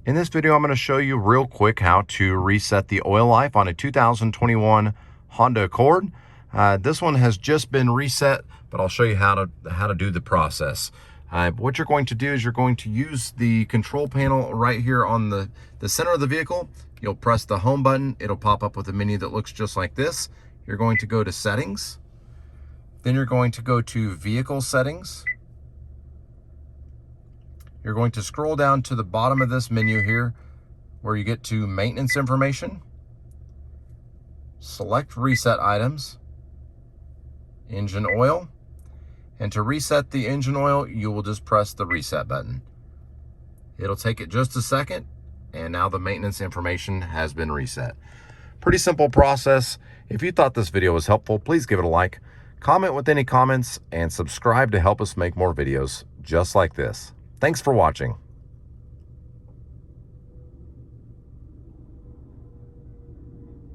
In this video, I'm going to show you real quick how to reset the oil life on a 2021 Honda Accord. This one has just been reset, but I'll show you how to do the process. What you're going to do is you're going to use the control panel right here on the center of the vehicle. You'll press the home button. It'll pop up with a menu that looks just like this. You're going to go to settings. Then you're going to go to vehicle settings. You're going to scroll down to the bottom of this menu here where you get to maintenance information. Select reset items, engine oil, and to reset the engine oil, you will just press the reset button. It'll take it just a second, and now the maintenance information has been reset. Pretty simple process. If you thought this video was helpful, please give it a like, comment with any comments, and subscribe to help us make more videos just like this. Thanks for watching.